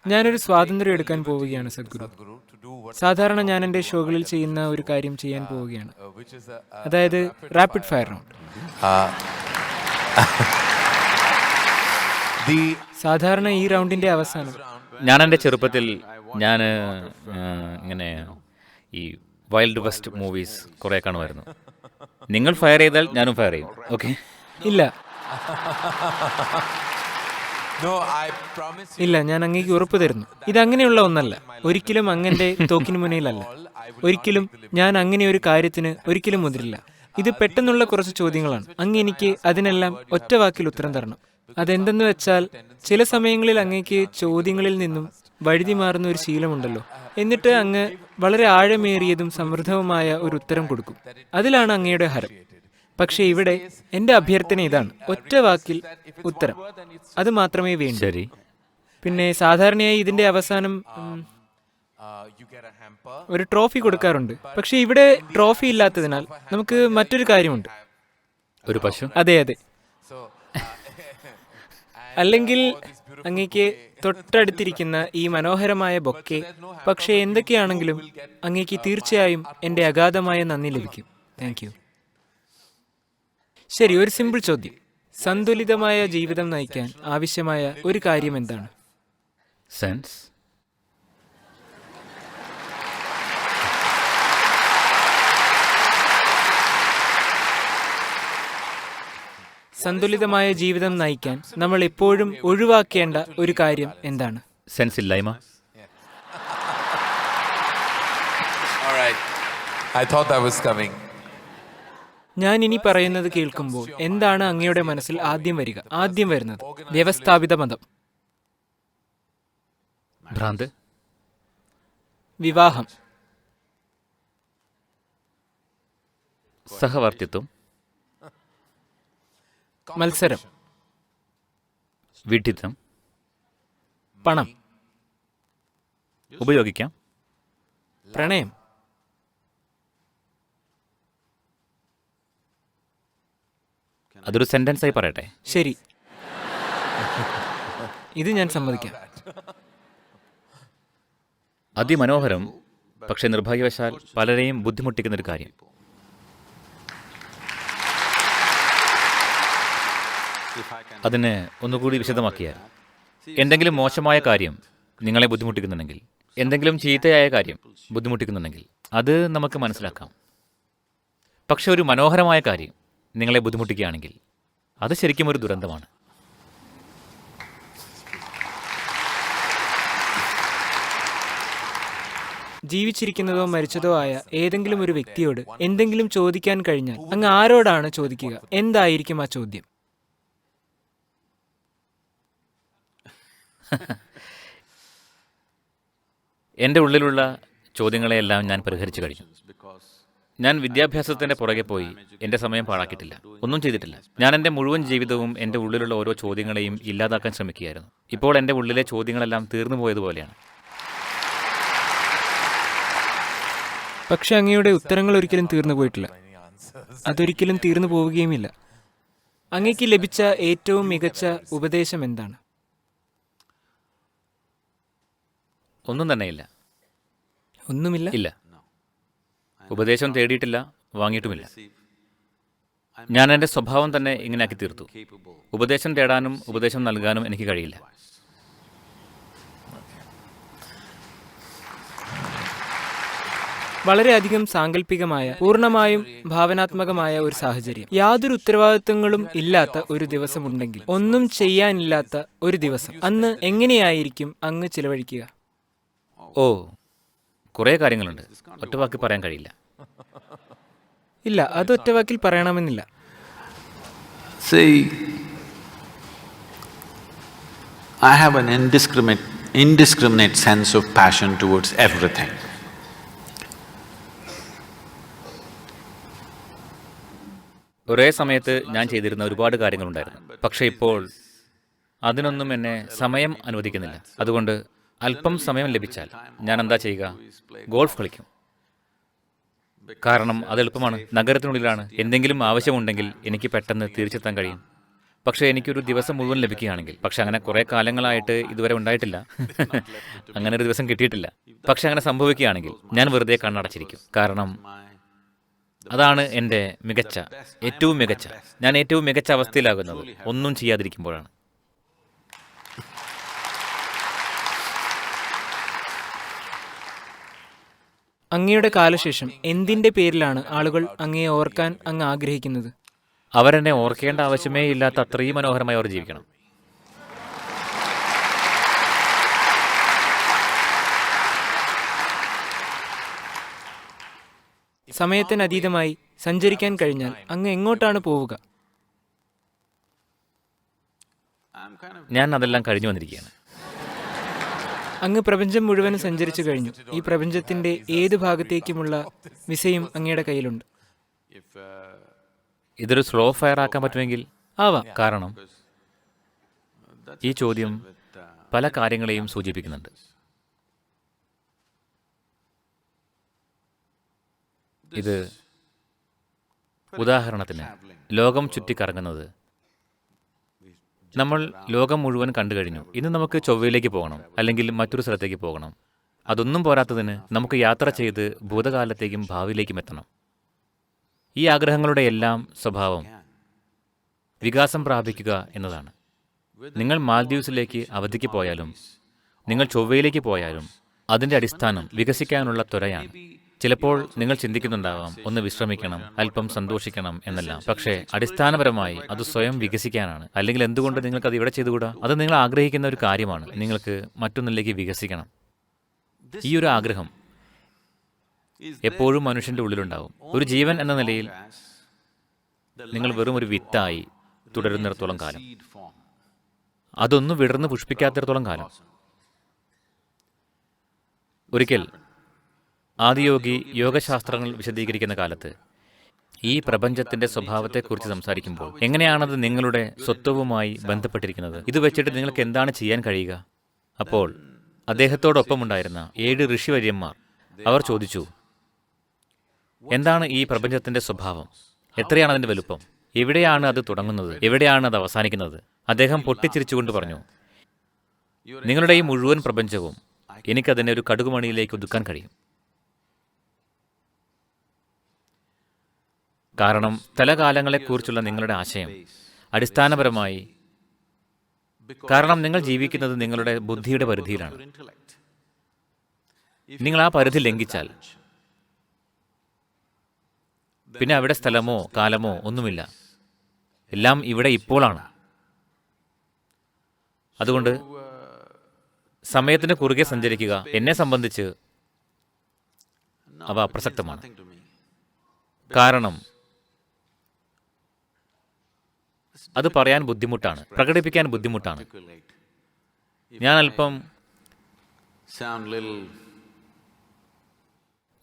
ഞാനൊരു സ്വാതന്ത്ര്യം എടുക്കാൻ പോവുകയാണ് സദ്ഗുരു. സാധാരണ ഞാൻ എൻ്റെ ഷോകളിൽ ചെയ്യുന്ന ഒരു കാര്യം ചെയ്യാൻ പോവുകയാണ്, അതായത് റാപ്പിഡ് ഫയർ റൗണ്ട്. സാധാരണ ഈ റൗണ്ടിന്റെ അവസാനം ഞാൻ എൻ്റെ ചെറുപ്പത്തിൽ ഞാൻ ഇങ്ങനെ ഈ വൈൽഡ് വെസ്റ്റ് മൂവീസ് കുറേ കാണുമായിരുന്നു. നിങ്ങൾ ഫയർ ചെയ്താൽ ഞാനും ഫയർ ചെയ്യും. ഓക്കെ? ഇല്ല ഇല്ല, ഞാൻ അങ്ങേക്ക് ഉറപ്പ് തരുന്നു, ഇതങ്ങനെയുള്ള ഒന്നല്ല. ഒരിക്കലും അങ്ങന്റെ തോക്കിന് മുന്നിലല്ല. ഒരിക്കലും ഞാൻ അങ്ങനെ ഒരു കാര്യത്തിന് ഒരിക്കലും മുതിരില്ല. ഇത് പെട്ടെന്നുള്ള കുറച്ച് ചോദ്യങ്ങളാണ്. അങ്ങ് എനിക്ക് അതിനെല്ലാം ഒറ്റ വാക്കിൽ ഉത്തരം തരണം. അതെന്തെന്ന് വെച്ചാൽ, ചില സമയങ്ങളിൽ അങ്ങേക്ക് ചോദ്യങ്ങളിൽ നിന്നും വഴുതി മാറുന്ന ഒരു ശീലമുണ്ടല്ലോ. എന്നിട്ട് അങ്ങ് വളരെ ആഴമേറിയതും സമൃദ്ധവുമായ ഒരു ഉത്തരം കൊടുക്കും. അതിലാണ് അങ്ങയുടെ ഹരം. പക്ഷെ ഇവിടെ എന്റെ അഭ്യർത്ഥന ഇതാണ്: ഒറ്റ വാക്കിൽ ഉത്തരം, അത് മാത്രമേ വേണ്ടൂ. ശരി. പിന്നെ സാധാരണയായി ഇതിന്റെ അവസാനം ഒരു ട്രോഫി കൊടുക്കാറുണ്ട്. പക്ഷെ ഇവിടെ ട്രോഫി ഇല്ലാത്തതിനാൽ നമുക്ക് മറ്റൊരു കാര്യമുണ്ട്. ഒരു പശു? അതെ അതെ. അല്ലെങ്കിൽ അങ്ങേക്ക് തൊട്ടടുത്തിരിക്കുന്ന ഈ മനോഹരമായ ബൊക്കെ. പക്ഷെ എന്തൊക്കെയാണെങ്കിലും അങ്ങേക്ക് തീർച്ചയായും എന്റെ അഗാധമായ നന്ദി ലഭിക്കും. Thank you. ശരി, ഒരു സിമ്പിൾ ചോദ്യം: സന്തുലിതമായ ജീവിതം നയിക്കാൻ ആവശ്യമായ ഒരു കാര്യം എന്താണ്? സെൻസ്. സന്തുലിതമായ ജീവിതം നയിക്കാൻ നമ്മൾ എപ്പോഴും ഒഴിവാക്കേണ്ട ഒരു കാര്യം എന്താണ്? സെൻസ് ഇല്ലായ്മ. ഞാൻ ഇനി പറയുന്നത് കേൾക്കുമ്പോൾ എന്താണ് അങ്ങയുടെ മനസ്സിൽ ആദ്യം വരുന്നത്? വ്യവസ്ഥാപിത മതം, ഭ്രാന്ത്, വിവാഹം, സഹവർത്തിത്വം, മത്സരം, വിഡ്ഢിത്തം. പണം, ഉപയോഗിക്കാം. പ്രണയം, അതൊരു സെന്റൻസായി പറയട്ടെ? ശരി, ഇത് ഞാൻ സമ്മതിക്കാം. അതിമനോഹരം, പക്ഷെ നിർഭാഗ്യവശാൽ പലരെയും ബുദ്ധിമുട്ടിക്കുന്നൊരു കാര്യം. അതിന് ഒന്നുകൂടി വിശദമാക്കിയാൽ, എന്തെങ്കിലും മോശമായ കാര്യം നിങ്ങളെ ബുദ്ധിമുട്ടിക്കുന്നുണ്ടെങ്കിൽ, എന്തെങ്കിലും ചീത്തയായ കാര്യം ബുദ്ധിമുട്ടിക്കുന്നുണ്ടെങ്കിൽ അത് നമുക്ക് മനസ്സിലാക്കാം. പക്ഷെ ഒരു മനോഹരമായ കാര്യം നിങ്ങളെ ബുദ്ധിമുട്ടിക്കുകയാണെങ്കിൽ അത് ശരിക്കും ഒരു ദുരന്തമാണ്. ജീവിച്ചിരിക്കുന്നതോ മരിച്ചതോ ആയ ഏതെങ്കിലും ഒരു വ്യക്തിയോട് എന്തെങ്കിലും ചോദിക്കാൻ കഴിഞ്ഞാൽ അങ്ങ് ആരോടാണ് ചോദിക്കുക? എന്തായിരിക്കും ആ ചോദ്യം? എൻ്റെ ഉള്ളിലുള്ള ചോദ്യങ്ങളെയെല്ലാം ഞാൻ പരിഹരിച്ചു കഴിഞ്ഞു. ഞാൻ വിദ്യാഭ്യാസത്തിൻ്റെ പുറകെ പോയി എൻ്റെ സമയം പാഴാക്കിയിട്ടില്ല, ഒന്നും ചെയ്തിട്ടില്ല. ഞാൻ എൻ്റെ മുഴുവൻ ജീവിതവും എൻ്റെ ഉള്ളിലുള്ള ഓരോ ചോദ്യങ്ങളെയും ഇല്ലാതാക്കാൻ ശ്രമിക്കുകയായിരുന്നു. ഇപ്പോൾ എൻ്റെ ഉള്ളിലെ ചോദ്യങ്ങളെല്ലാം തീർന്നു പോയതുപോലെയാണ്. പക്ഷെ അങ്ങയുടെ ഉത്തരങ്ങൾ ഒരിക്കലും തീർന്നു പോയിട്ടില്ല, അതൊരിക്കലും തീർന്നു പോവുകയുമില്ല. അങ്ങയ്ക്ക് ലഭിച്ച ഏറ്റവും മികച്ച ഉപദേശം എന്താണ്? ഒന്നും തന്നെയില്ല. ഒന്നുമില്ല? ഇല്ല. ഉപദേശം തേടിയിട്ടില്ല, വാങ്ങിയിട്ടുമില്ല. ഞാൻ എൻ്റെ സ്വഭാവം തന്നെ ഇങ്ങനെയാക്കി തീർത്തു. ഉപദേശം തേടാനും ഉപദേശം നൽകാനും എനിക്ക് കഴിയില്ല. വളരെയധികം സാങ്കല്പികമായ, പൂർണ്ണമായും ഭാവനാത്മകമായ ഒരു സാഹചര്യം. യാതൊരു ഉത്തരവാദിത്വങ്ങളും ഇല്ലാത്ത ഒരു ദിവസമുണ്ടെങ്കിൽ, ഒന്നും ചെയ്യാനില്ലാത്ത ഒരു ദിവസം, അന്ന് എങ്ങനെയായിരിക്കും അങ്ങ് ചിലവഴിക്കുക? ഓ, കുറേ കാര്യങ്ങളുണ്ട്. ഒറ്റവാക്കി പറയാൻ കഴിയില്ല. ഇല്ല, അത് ഒറ്റവാക്കിൽ പറയണമെന്നില്ല. See, I have an indiscriminate sense of passion towards everything. ഒരേ സമയത്ത് ഞാൻ ചെയ്തിരുന്ന ഒരുപാട് കാര്യങ്ങളുണ്ടായിരുന്നു. പക്ഷേ ഇപ്പോൾ അതിനൊന്നും എന്നെ സമയം അനുവദിക്കുന്നില്ല. അതുകൊണ്ട് അല്പം സമയം ലഭിച്ചാൽ ഞാൻ എന്താ ചെയ്യുക? ഗോൾഫ് കളിക്കും. കാരണം അത് എളുപ്പമാണ്, നഗരത്തിനുള്ളിലാണ്. എന്തെങ്കിലും ആവശ്യമുണ്ടെങ്കിൽ എനിക്ക് പെട്ടെന്ന് തിരിച്ചെത്താൻ കഴിയും. പക്ഷേ എനിക്കൊരു ദിവസം മുഴുവൻ ലഭിക്കുകയാണെങ്കിൽ, പക്ഷെ അങ്ങനെ കുറേ കാലങ്ങളായിട്ട് ഇതുവരെ ഉണ്ടായിട്ടില്ല, അങ്ങനെ ഒരു ദിവസം കിട്ടിയിട്ടില്ല. പക്ഷെ അങ്ങനെ സംഭവിക്കുകയാണെങ്കിൽ ഞാൻ വെറുതെ കണ്ണടച്ചിരിക്കും. കാരണം അതാണ് എൻ്റെ ഏറ്റവും മികച്ച ഞാൻ ഏറ്റവും മികച്ച അവസ്ഥയിലാകുന്നത് ഒന്നും ചെയ്യാതിരിക്കുമ്പോഴാണ്. അങ്ങയുടെ കാലശേഷം എന്തിന്റെ പേരിലാണ് ആളുകൾ അങ്ങയെ ഓർക്കാൻ അങ്ങ് ആഗ്രഹിക്കുന്നത്? അവരെന്നെ ഓർക്കേണ്ട ആവശ്യമേ ഇല്ലാത്ത അത്രയും മനോഹരമായി അവർ ജീവിക്കണം. സമയത്തിനതീതമായി സഞ്ചരിക്കാൻ കഴിഞ്ഞാൽ അങ്ങ് എങ്ങോട്ടാണ് പോവുക? ഞാൻ അതെല്ലാം കഴിഞ്ഞു വന്നിരിക്കുകയാണ്. അങ്ങ് പ്രപഞ്ചം മുഴുവനും സഞ്ചരിച്ചു കഴിഞ്ഞു. ഈ പ്രപഞ്ചത്തിന്റെ ഏത് ഭാഗത്തേക്കുമുള്ള വിസയും അങ്ങയുടെ കയ്യിലുണ്ട്. ഇതൊരു സ്ലോ ഫയർ ആക്കാൻ പറ്റുമെങ്കിൽ ആവാം. കാരണം ഈ ചോദ്യം പല കാര്യങ്ങളെയും സൂചിപ്പിക്കുന്നുണ്ട്. ഇത് ഉദാഹരണത്തിന് ലോകം ചുറ്റിക്കറങ്ങുന്നത്. നമ്മൾ ലോകം മുഴുവൻ കണ്ടു കഴിഞ്ഞു. ഇന്ന് നമുക്ക് ചൊവ്വയിലേക്ക് പോകണം, അല്ലെങ്കിൽ മറ്റൊരു സ്ഥലത്തേക്ക് പോകണം. അതൊന്നും പോരാത്തതിന് നമുക്ക് യാത്ര ചെയ്ത് ഭൂതകാലത്തേക്കും ഭാവിയിലേക്കും എത്തണം. ഈ ആഗ്രഹങ്ങളുടെ എല്ലാം സ്വഭാവം വികാസം പ്രാപിക്കുക എന്നതാണ്. നിങ്ങൾ മാൽദ്വീപ്സിലേക്ക് അവധിക്ക് പോയാലും നിങ്ങൾ ചൊവ്വയിലേക്ക് പോയാലും അതിൻ്റെ അടിസ്ഥാനം വികസിക്കാനുള്ള ത്വരയാണ്. ചിലപ്പോൾ നിങ്ങൾ ചിന്തിക്കുന്നുണ്ടാവാം, ഒന്ന് വിശ്രമിക്കണം, അല്പം സന്തോഷിക്കണം എന്നെല്ലാം. പക്ഷേ അടിസ്ഥാനപരമായി അത് സ്വയം വികസിക്കാനാണ്. അല്ലെങ്കിൽ എന്തുകൊണ്ട് നിങ്ങൾക്ക് അത് ഇവിടെ ചെയ്തുകൂടാ? അത് നിങ്ങൾ ആഗ്രഹിക്കുന്ന ഒരു കാര്യമാണ്. നിങ്ങൾക്ക് മറ്റൊന്നിലേക്ക് വികസിക്കണം. ഈ ഒരു ആഗ്രഹം എപ്പോഴും മനുഷ്യന്റെ ഉള്ളിലുണ്ടാവും. ഒരു ജീവൻ എന്ന നിലയിൽ നിങ്ങൾ വെറും ഒരു വിത്തായി തുടരുന്നിടത്തോളം കാലം, അതൊന്നും വിടർന്ന് പുഷ്പിക്കാത്തിടത്തോളം കാലം. ഒരിക്കൽ ആദിയോഗി യോഗശാസ്ത്രങ്ങൾ വിശദീകരിക്കുന്ന കാലത്ത് ഈ പ്രപഞ്ചത്തിന്റെ സ്വഭാവത്തെക്കുറിച്ച് സംസാരിക്കുമ്പോൾ എങ്ങനെയാണത് നിങ്ങളുടെ സ്വത്വവുമായി ബന്ധപ്പെട്ടിരിക്കുന്നത്, ഇത് വെച്ചിട്ട് നിങ്ങൾക്ക് എന്താണ് ചെയ്യാൻ കഴിയുക? അപ്പോൾ അദ്ദേഹത്തോടൊപ്പമുണ്ടായിരുന്ന 7 ഋഷിവര്യന്മാർ അവർ ചോദിച്ചു, എന്താണ് ഈ പ്രപഞ്ചത്തിന്റെ സ്വഭാവം? എത്രയാണ് അതിന്റെ വലുപ്പം? എവിടെയാണ് അത് തുടങ്ങുന്നത്? എവിടെയാണ് അത് അവസാനിക്കുന്നത്? അദ്ദേഹം പൊട്ടിച്ചിരിച്ചുകൊണ്ട് പറഞ്ഞു, നിങ്ങളുടെ ഈ മുഴുവൻ പ്രപഞ്ചവും എനിക്കതിനെ ഒരു കടുകുമണിയിലേക്ക് ഒതുക്കാൻ കഴിയും. കാരണം സ്ഥലകാലങ്ങളെക്കുറിച്ചുള്ള നിങ്ങളുടെ ആശയം അടിസ്ഥാനപരമായി, കാരണം നിങ്ങൾ ജീവിക്കുന്നത് നിങ്ങളുടെ ബുദ്ധിയുടെ പരിധിയിലാണ്. നിങ്ങൾ ആ പരിധി ലംഘിച്ചാൽ പിന്നെ അവിടെ സ്ഥലമോ കാലമോ ഒന്നുമില്ല. എല്ലാം ഇവിടെ ഇപ്പോഴാണ്. അതുകൊണ്ട് സമയത്തിന് കുറുകെ സഞ്ചരിക്കുക എന്നെ സംബന്ധിച്ച് അവ അപ്രസക്തമാണ്. കാരണം അത് പറയാൻ ബുദ്ധിമുട്ടാണ്, പ്രകടിപ്പിക്കാൻ ബുദ്ധിമുട്ടാണ്.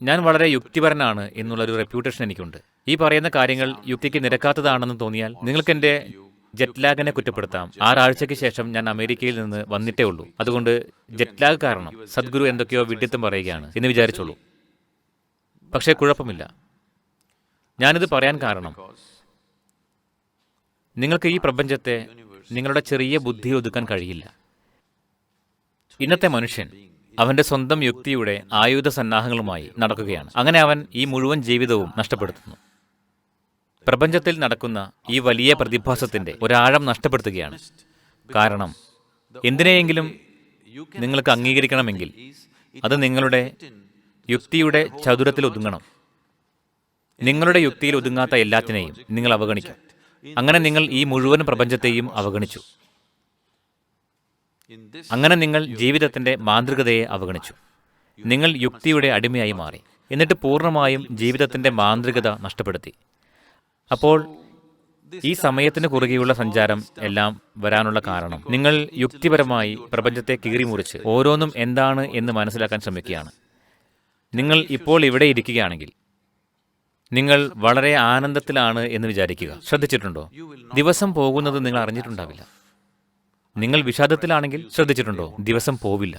ഞാൻ വളരെ യുക്തിപരനാണ് എന്നുള്ളൊരു റെപ്യൂട്ടേഷൻ എനിക്കുണ്ട്. ഈ പറയുന്ന കാര്യങ്ങൾ യുക്തിക്ക് നിരക്കാത്തതാണെന്ന് തോന്നിയാൽ നിങ്ങൾക്ക് എൻ്റെ ജെറ്റ് ലാഗിനെ കുറ്റപ്പെടുത്താം. 6 ആഴ്ചയ്ക്ക് ശേഷം ഞാൻ അമേരിക്കയിൽ നിന്ന് വന്നിട്ടേ ഉള്ളൂ. അതുകൊണ്ട് ജെറ്റ് ലാഗ് കാരണം സദ്ഗുരു എന്തൊക്കെയോ വിഡ്ഢിത്തം പറയുകയാണ് എന്ന് വിചാരിച്ചോളൂ. പക്ഷേ കുഴപ്പമില്ല. ഞാനിത് പറയാൻ കാരണം നിങ്ങൾക്ക് ഈ പ്രപഞ്ചത്തെ നിങ്ങളുടെ ചെറിയ ബുദ്ധി ഒതുക്കാൻ കഴിയില്ല. ഇന്നത്തെ മനുഷ്യൻ അവന്റെ സ്വന്തം യുക്തിയുടെ ആയുധ സന്നാഹങ്ങളുമായി നടക്കുകയാണ്. അങ്ങനെ അവൻ ഈ മുഴുവൻ ജീവിതവും നഷ്ടപ്പെടുത്തുന്നു. പ്രപഞ്ചത്തിൽ നടക്കുന്ന ഈ വലിയ പ്രതിഭാസത്തിന്റെ ഒരാഴം നഷ്ടപ്പെടുത്തുകയാണ്. കാരണം എന്തിനെയെങ്കിലും നിങ്ങൾക്ക് അംഗീകരിക്കണമെങ്കിൽ അത് നിങ്ങളുടെ യുക്തിയുടെ ചതുരത്തിൽ ഒതുങ്ങണം. നിങ്ങളുടെ യുക്തിയിൽ ഒതുങ്ങാത്ത എല്ലാത്തിനെയും നിങ്ങൾ അവഗണിക്കും. അങ്ങനെ നിങ്ങൾ ഈ മുഴുവൻ പ്രപഞ്ചത്തെയും അവഗണിച്ചു. അങ്ങനെ നിങ്ങൾ ജീവിതത്തിന്റെ മാന്ത്രികതയെ അവഗണിച്ചു. നിങ്ങൾ യുക്തിയുടെ അടിമയായി മാറി. എന്നിട്ട് പൂർണ്ണമായും ജീവിതത്തിന്റെ മാന്ത്രികത നഷ്ടപ്പെടുത്തി. അപ്പോൾ ഈ സമയത്തിന് കുറുകെയുള്ള സഞ്ചാരം എല്ലാം വരാനുള്ള കാരണം നിങ്ങൾ യുക്തിപരമായി പ്രപഞ്ചത്തെ കീറിമുറിച്ച് ഓരോന്നും എന്താണ് എന്ന് മനസ്സിലാക്കാൻ ശ്രമിക്കുകയാണ്. നിങ്ങൾ ഇപ്പോൾ ഇവിടെ ഇരിക്കുകയാണെങ്കിൽ നിങ്ങൾ വളരെ ആനന്ദത്തിലാണ് എന്ന് വിചാരിക്കുക. ശ്രദ്ധിച്ചിട്ടുണ്ടോ? ദിവസം പോകുന്നത് നിങ്ങൾ അറിഞ്ഞിട്ടുണ്ടാവില്ല. നിങ്ങൾ വിഷാദത്തിലാണെങ്കിൽ ശ്രദ്ധിച്ചിട്ടുണ്ടോ? ദിവസം പോവില്ല.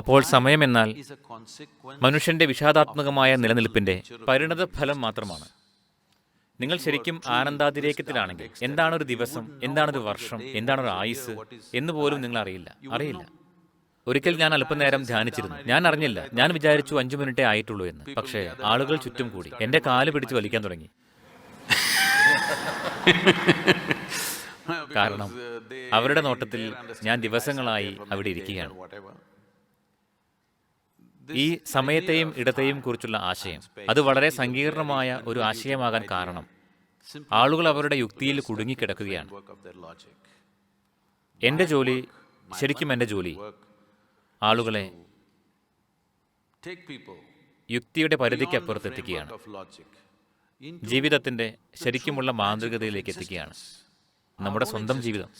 അപ്പോൾ സമയമെന്നാൽ മനുഷ്യന്റെ വിഷാദാത്മകമായ നിലനിൽപ്പിന്റെ പരിണത ഫലം മാത്രമാണ്. നിങ്ങൾ ശരിക്കും ആനന്ദാതിരേക്കത്തിലാണെങ്കിൽ എന്താണൊരു ദിവസം, എന്താണൊരു വർഷം, എന്താണൊരു ആയുസ് എന്ന് പോലും നിങ്ങൾ അറിയില്ല. ഒരിക്കൽ ഞാൻ അല്പനേരം ധ്യാനിച്ചിരുന്നു. ഞാൻ അറിഞ്ഞില്ല, ഞാൻ വിചാരിച്ചു 5 മിനിറ്റേ ആയിട്ടുള്ളൂ എന്ന്. പക്ഷേ ആളുകൾ ചുറ്റും കൂടി എന്റെ കാല് പിടിച്ച് വലിക്കാൻ തുടങ്ങി. കാരണം അവരുടെ നോട്ടത്തിൽ ഞാൻ ദിവസങ്ങളായി അവിടെ ഇരിക്കുകയാണ്. ഈ സമയത്തെയും ഇടത്തെയും കുറിച്ചുള്ള ആശയം, അത് വളരെ സങ്കീർണമായ ഒരു ആശയമാകാൻ കാരണം ആളുകൾ അവരുടെ യുക്തിയിൽ കുടുങ്ങിക്കിടക്കുകയാണ്. എൻ്റെ ജോലി, ശരിക്കും എൻ്റെ ജോലി ആളുകളെ യുക്തിയുടെ പരിധിക്കപ്പുറത്ത് എത്തിക്കുകയാണ്, ജീവിതത്തിൻ്റെ ശരിക്കുമുള്ള മാന്ത്രികതയിലേക്ക് എത്തിക്കുകയാണ്, നമ്മുടെ സ്വന്തം ജീവിതം.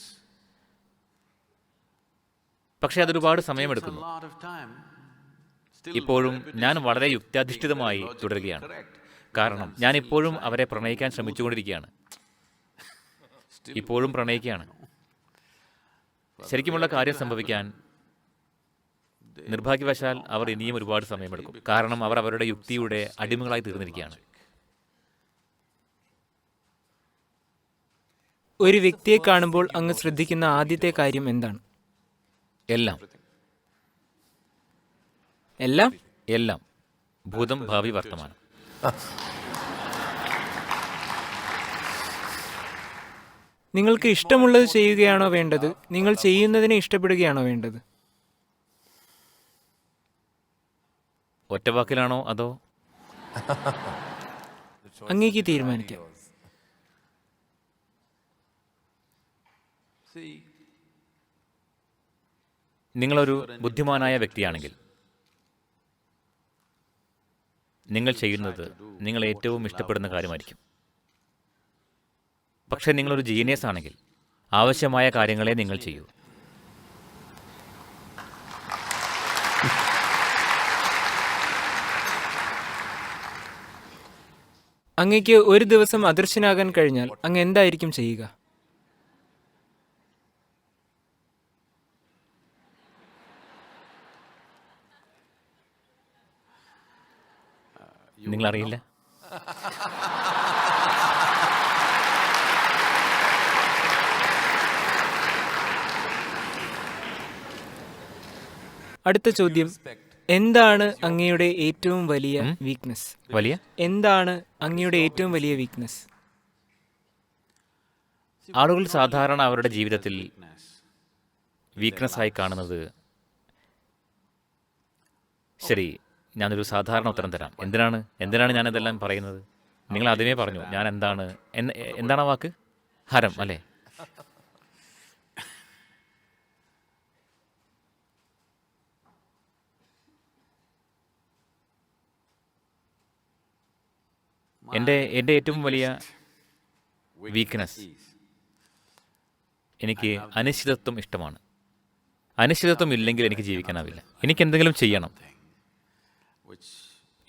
പക്ഷേ അതൊരുപാട് സമയമെടുക്കുന്നു. ഇപ്പോഴും ഞാൻ വളരെ യുക്തിയധിഷ്ഠിതമായി തുടരുകയാണ്, കാരണം ഞാൻ ഇപ്പോഴും അവരെ പ്രണയിക്കാൻ ശ്രമിച്ചുകൊണ്ടിരിക്കുകയാണ്, ഇപ്പോഴും പ്രണയിക്കുകയാണ്. ശരിക്കുമുള്ള കാര്യം സംഭവിക്കാൻ നിർഭാഗ്യവശാൽ അവർ ഇനിയും ഒരുപാട് സമയമെടുക്കും, കാരണം അവർ അവരുടെ യുക്തിയുടെ അടിമകളായി തീർന്നിരിക്കുകയാണ്. ഒരു വ്യക്തിയെ കാണുമ്പോൾ അങ്ങ് ശ്രദ്ധിക്കുന്ന ആദ്യത്തെ കാര്യം എന്താണ്? എല്ലാം എല്ലാം എല്ലാം ഭൂതം, ഭാവി, വർത്തമാനം. നിങ്ങൾക്ക് ഇഷ്ടമുള്ളത് ചെയ്യുകയാണോ വേണ്ടത്? നിങ്ങൾ ചെയ്യുന്നതിനെ ഇഷ്ടപ്പെടുകയാണോ വേണ്ടത്? ഒറ്റവാക്കിലാണോ അതോ? അങ്ങേക്ക് തീരുമാനിക്കാം. നിങ്ങളൊരു ബുദ്ധിമാനായ വ്യക്തിയാണെങ്കിൽ നിങ്ങൾ ചെയ്യുന്നത് നിങ്ങൾ ഏറ്റവും ഇഷ്ടപ്പെടുന്ന കാര്യമായിരിക്കും. പക്ഷേ നിങ്ങളൊരു ജീനിയസ് ആണെങ്കിൽ ആവശ്യമായ കാര്യങ്ങളെ നിങ്ങൾ ചെയ്യൂ. അങ്ങേക്ക് ഒരു ദിവസം അദൃശ്യനാകാൻ കഴിഞ്ഞാൽ അങ്ങ് എന്തായിരിക്കും ചെയ്യുക? നിങ്ങളറിയില്ല? അടുത്ത ചോദ്യം, എന്താണ് അങ്ങയുടെ ഏറ്റവും വലിയ വീക്ക്നെസ്? എന്താണ് അങ്ങയുടെ ഏറ്റവും വലിയ വീക്ക്നെസ്? ആളുകൾ സാധാരണ അവരുടെ ജീവിതത്തിൽ വീക്ക്നെസ്സായി കാണുന്നത്, ശരി, ഞാനൊരു സാധാരണ ഉത്തരം തരാം. എന്തിനാണ് ഞാനിതെല്ലാം പറയുന്നത്? നിങ്ങൾ ആദ്യമേ പറഞ്ഞു ഞാൻ എന്താണ് ആ വാക്ക്? ഹരം അല്ലേ? എൻ്റെ ഏറ്റവും വലിയ വീക്ക്നെസ്, എനിക്ക് അനിശ്ചിതത്വം ഇഷ്ടമാണ്. അനിശ്ചിതത്വം ഇല്ലെങ്കിൽ എനിക്ക് ജീവിക്കാനാവില്ല. എനിക്ക് എന്തെങ്കിലും ചെയ്യണം.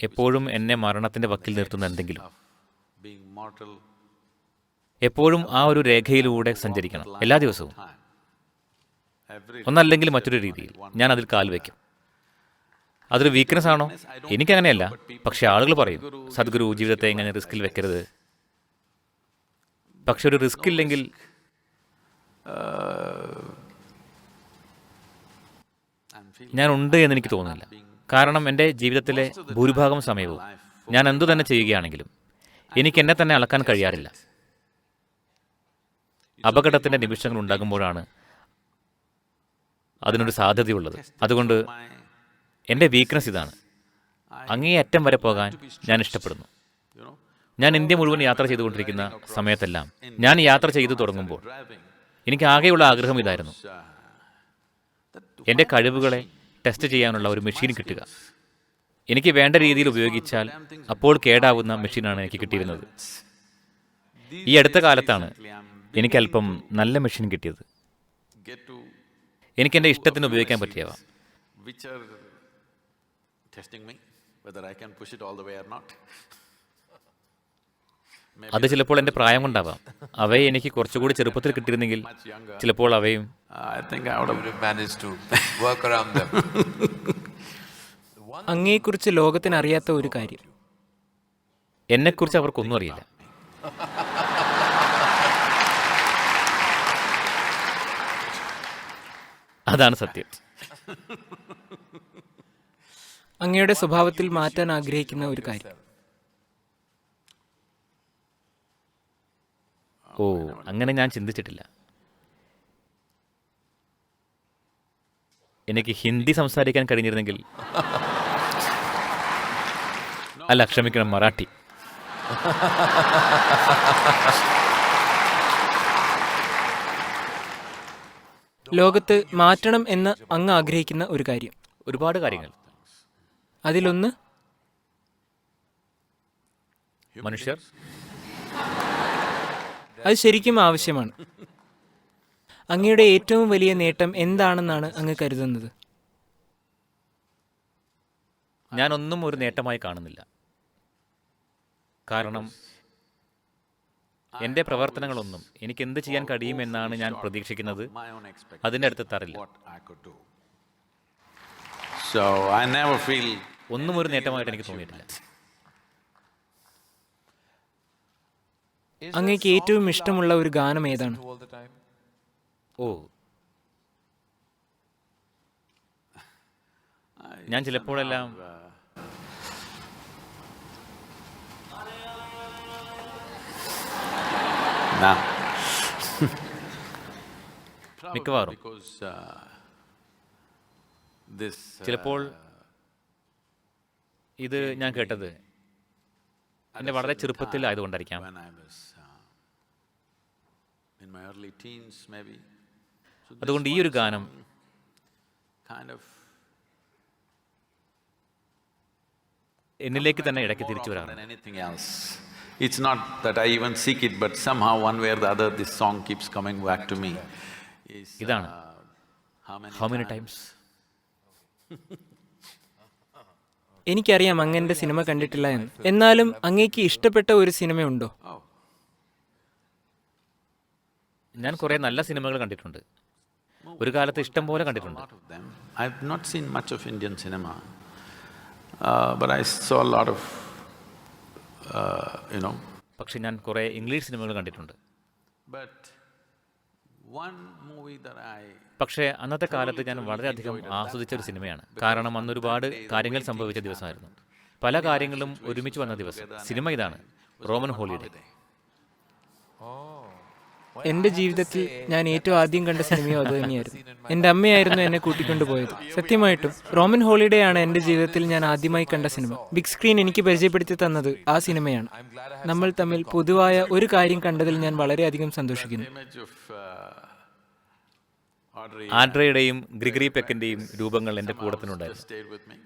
എപ്പോഴും എന്നെ മരണത്തിൻ്റെ വക്കിൽ നിർത്തുന്ന എന്തെങ്കിലും, എപ്പോഴും ആ ഒരു രേഖയിലൂടെ സഞ്ചരിക്കണം എല്ലാ ദിവസവും. ഒന്നല്ലെങ്കിൽ മറ്റൊരു രീതിയിൽ ഞാൻ അതിൽ കാൽ വയ്ക്കും. അതൊരു വീക്ക്നെസ് ആണോ? എനിക്കങ്ങനെയല്ല. പക്ഷെ ആളുകൾ പറയും, സദ്ഗുരു ജീവിതത്തെ എങ്ങനെ റിസ്കിൽ വെക്കരുത്. പക്ഷെ ഒരു റിസ്ക് ഇല്ലെങ്കിൽ ഞാൻ ഉണ്ട് എന്നെനിക്ക് തോന്നുന്നില്ല. കാരണം എൻ്റെ ജീവിതത്തിലെ ഭൂരിഭാഗം സമയവും ഞാൻ എന്തു തന്നെ ചെയ്യുകയാണെങ്കിലും എനിക്ക് എന്നെ തന്നെ അളക്കാൻ കഴിയാറില്ല. അപകടത്തിൻ്റെ നിമിഷങ്ങൾ ഉണ്ടാകുമ്പോഴാണ് അതിനൊരു സാധ്യതയുള്ളത്. അതുകൊണ്ട് എൻ്റെ വീക്ക്നെസ് ഇതാണ്. അങ്ങേയറ്റം വരെ പോകാൻ ഞാൻ ഇഷ്ടപ്പെടുന്നു. ഞാൻ ഇന്ത്യ മുഴുവൻ യാത്ര ചെയ്തുകൊണ്ടിരിക്കുന്ന സമയത്തെല്ലാം, ഞാൻ യാത്ര ചെയ്തു തുടങ്ങുമ്പോൾ എനിക്ക് ആകെയുള്ള ആഗ്രഹം ഇതായിരുന്നു, എൻ്റെ കഴിവുകളെ ടെസ്റ്റ് ചെയ്യാനുള്ള ഒരു മെഷീൻ കിട്ടുക. എനിക്ക് വേണ്ട രീതിയിൽ ഉപയോഗിച്ചാൽ അപ്പോൾ കേടാവുന്ന മെഷീനാണ് എനിക്ക് കിട്ടിയിരുന്നത്. ഈ അടുത്ത കാലത്താണ് എനിക്കല്പം നല്ല മെഷീൻ കിട്ടിയത്. എനിക്കെൻ്റെ ഇഷ്ടത്തിന് ഉപയോഗിക്കാൻ പറ്റിയവ. അത് ചിലപ്പോൾ എൻ്റെ പ്രായം കൊണ്ടാവാം. അവയെ എനിക്ക് കുറച്ചുകൂടി ചെറുപ്പത്തിൽ കിട്ടിയിരുന്നെങ്കിൽ ചിലപ്പോൾ അവയും അങ്ങയെക്കുറിച്ച് ലോകത്തിന് അറിയാത്ത ഒരു കാര്യം. എന്നെക്കുറിച്ച് അവർക്കൊന്നും അറിയില്ല. അതാണ് സത്യം. അങ്ങയുടെ സ്വഭാവത്തിൽ മാറ്റാൻ ആഗ്രഹിക്കുന്ന ഒരു കാര്യം. ഓ, അങ്ങനെ ഞാൻ ചിന്തിച്ചിട്ടില്ല. എനിക്ക് ഹിന്ദി സംസാരിക്കാൻ കഴിഞ്ഞിരുന്നെങ്കിൽ, അല്ല ക്ഷമിക്കണം, മറാഠി. ലോകത്ത് മാറ്റണം എന്ന് അങ്ങ് ആഗ്രഹിക്കുന്ന ഒരു കാര്യം. ഒരുപാട് കാര്യങ്ങൾ. അതിലൊന്ന് മനുഷ്യർ. അത് ശരിക്കും ആവശ്യമാണ്. അങ്ങയുടെ ഏറ്റവും വലിയ നേട്ടം എന്താണെന്നാണ് അങ്ങ് കരുതുന്നത്? ഞാനൊന്നും ഒരു നേട്ടമായി കാണുന്നില്ല. കാരണം എൻ്റെ പ്രവർത്തനങ്ങളൊന്നും എനിക്ക് എന്ത് ചെയ്യാൻ കഴിയുമെന്നാണ് ഞാൻ പ്രതീക്ഷിക്കുന്നത്. അതിൻ്റെ അടുത്ത് തറില്ല. So I never feel ഒന്നും ഒരു നേട്ടമായിട്ട് എനിക്ക് തോന്നിയിട്ടില്ല. അങ്ങേക്ക് ഏറ്റവും ഇഷ്ടമുള്ള ഒരു ഗാനം ഏതാണ്? ഓ, ഞാൻ ചിലപ്പോഴെല്ലാം nah. മിക്കവാറും Because this ചിലപ്പോൾ ഇത് ഞാൻ കേട്ടത് എൻ്റെ വളരെ ചെറുപ്പത്തിൽ ആയതുകൊണ്ടായിരിക്കാം. when I was in my early teens maybe. So this അതുകൊണ്ട് ഈ ഒരു ഗാനം kind of എന്നിലേക്ക് തന്നെ ഇടയ്ക്ക് തിരിച്ചു more വരാറുണ്ട്. than anything else. It's not that I even seek it, but somehow one way or the other this song keeps coming back to me. Is, ഇതാണ് how many times? എനിക്കറിയാം അങ്ങന്റെ cinema കണ്ടിട്ടില്ല എന്ന്. എന്നാലും അങ്ങേക്ക് ഇഷ്ടപ്പെട്ട ഒരു സിനിമയുണ്ടോ? Oh, ഞാൻ കുറേ നല്ല സിനിമകൾ കണ്ടിട്ടുണ്ട്. ഒരു കാലത്ത് ഇഷ്ടം പോലെ കണ്ടിട്ടുണ്ട്. lot of them. I've not seen much of Indian cinema, but I saw a lot of, you know. പക്ഷെ ഞാൻ കുറേ ഇംഗ്ലീഷ് സിനിമകൾ കണ്ടിട്ടുണ്ട്. But one movie that I പക്ഷേ അന്നത്തെ കാലത്ത് ഞാൻ വളരെയധികം ആസ്വദിച്ച ഒരു സിനിമയാണ്. കാരണം അന്ന് ഒരുപാട് കാര്യങ്ങൾ സംഭവിച്ച ദിവസമായിരുന്നു. പല കാര്യങ്ങളും ഒരുമിച്ച് വന്ന ദിവസം. സിനിമ ഇതാണ്, റോമൻ ഹോളിഡേ. എന്റെ ജീവിതത്തിൽ ഞാൻ ഏറ്റവും ആദ്യം കണ്ട സിനിമയോ അത് തന്നെയായിരുന്നു. എന്റെ അമ്മയായിരുന്നു എന്നെ കൂട്ടിക്കൊണ്ടുപോയത്. സത്യമായിട്ടും റോമൻ ഹോളിഡേ ആണ് എന്റെ ജീവിതത്തിൽ ഞാൻ ആദ്യമായി കണ്ട സിനിമ. ബിഗ് സ്ക്രീൻ എനിക്ക് പരിചയപ്പെടുത്തി തന്നത് ആ സിനിമയാണ്. നമ്മൾ തമ്മിൽ പൊതുവായ ഒരു കാര്യം കണ്ടതിൽ ഞാൻ വളരെയധികം സന്തോഷിക്കുന്നു. image of Audrey ആൻഡ്രയുടെയും ഗ്രിഗറി പെക്കിന്റെയും രൂപങ്ങൾ എൻ്റെ കൂടത്തിനുണ്ടായിരുന്നു. stayed with me.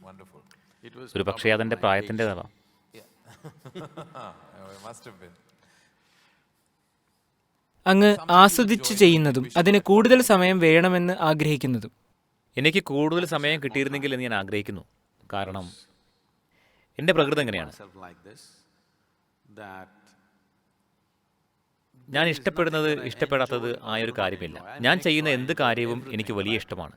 Wonderful. It was ഒരു പക്ഷേ അതെൻ്റെ പ്രായത്തിൻ്റെതാവാം. അങ്ങ് ആസ്വദിച്ച് ചെയ്യുന്നതും അതിന് കൂടുതൽ സമയം വേണമെന്ന് ആഗ്രഹിക്കുന്നതും. എനിക്ക് കൂടുതൽ സമയം കിട്ടിയിരുന്നെങ്കിൽ എന്ന് ഞാൻ ആഗ്രഹിക്കുന്നു. കാരണം എൻ്റെ പ്രകൃതം എങ്ങനെയാണ്, myself like this, that ഞാൻ ഇഷ്ടപ്പെടുന്നത് ഇഷ്ടപ്പെടാത്തത് ആയൊരു കാര്യമില്ല. ഞാൻ ചെയ്യുന്ന എന്ത് കാര്യവും എനിക്ക് വലിയ ഇഷ്ടമാണ്.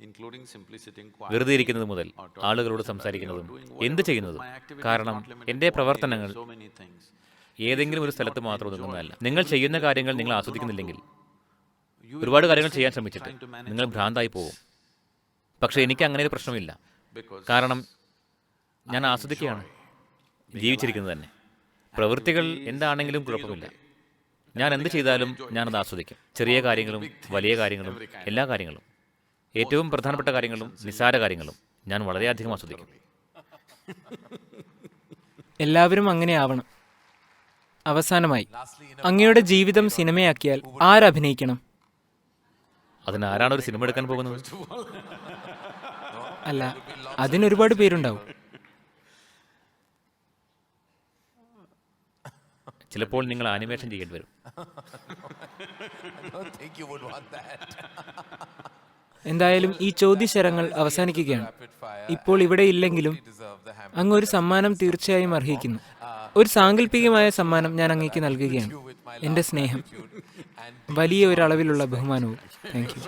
including simply sitting quiet. വെറുതെ ഇരിക്കുന്നത് മുതൽ ആളുകളോട് സംസാരിക്കുന്നതും എന്ത് ചെയ്യുന്നതും. കാരണം എൻ്റെ പ്രവർത്തനങ്ങൾ So many things. ഏതെങ്കിലും ഒരു സ്ഥലത്ത് മാത്രം ഒതുങ്ങുന്നതല്ല. നിങ്ങൾ ചെയ്യുന്ന കാര്യങ്ങൾ നിങ്ങൾ ആസ്വദിക്കുന്നില്ലെങ്കിൽ ഒരുപാട് കാര്യങ്ങൾ ചെയ്യാൻ ശ്രമിച്ചിട്ട് നിങ്ങൾ ഭ്രാന്തായി പോകും. പക്ഷേ എനിക്ക് അങ്ങനെ ഒരു പ്രശ്നമില്ല. കാരണം ഞാൻ ആസ്വദിക്കുകയാണ്, ജീവിച്ചിരിക്കുന്നത് തന്നെ. പ്രവൃത്തികൾ എന്താണെങ്കിലും കുഴപ്പമില്ല. ഞാൻ എന്ത് ചെയ്താലും ഞാനത് ആസ്വദിക്കും. ചെറിയ കാര്യങ്ങളും വലിയ കാര്യങ്ങളും എല്ലാ കാര്യങ്ങളും, ഏറ്റവും പ്രധാനപ്പെട്ട കാര്യങ്ങളും നിസ്സാര കാര്യങ്ങളും ഞാൻ വളരെയധികം ആസ്വദിക്കും. എല്ലാവരും അങ്ങനെ ആവണം. അവസാനമായി, അങ്ങയുടെ ജീവിതം സിനിമയാക്കിയാൽ ആരഭിനയിക്കണം? അതിനാരാണ് ഒരു സിനിമ എടുക്കാൻ പോകുന്നത്? അല്ല, അതിനൊരുപാട് പേരുണ്ടാവും. ചിലപ്പോൾ നിങ്ങൾ ആനിമേഷൻ ചെയ്യേണ്ടി വരും. എന്തായാലും ഈ ചോദ്യശരങ്ങൾ അവസാനിക്കുകയാണ്. ഇപ്പോൾ ഇവിടെ ഇല്ലെങ്കിലും അങ്ങ് ഒരു സമ്മാനം തീർച്ചയായും അർഹിക്കുന്നു. ഒരു സാങ്കല്പികമായ സമ്മാനം ഞാൻ അങ്ങേക്ക് നൽകുകയാണ്. എൻ്റെ സ്നേഹം, വലിയ ഒരളവിലുള്ള ബഹുമാനവും. Thank you.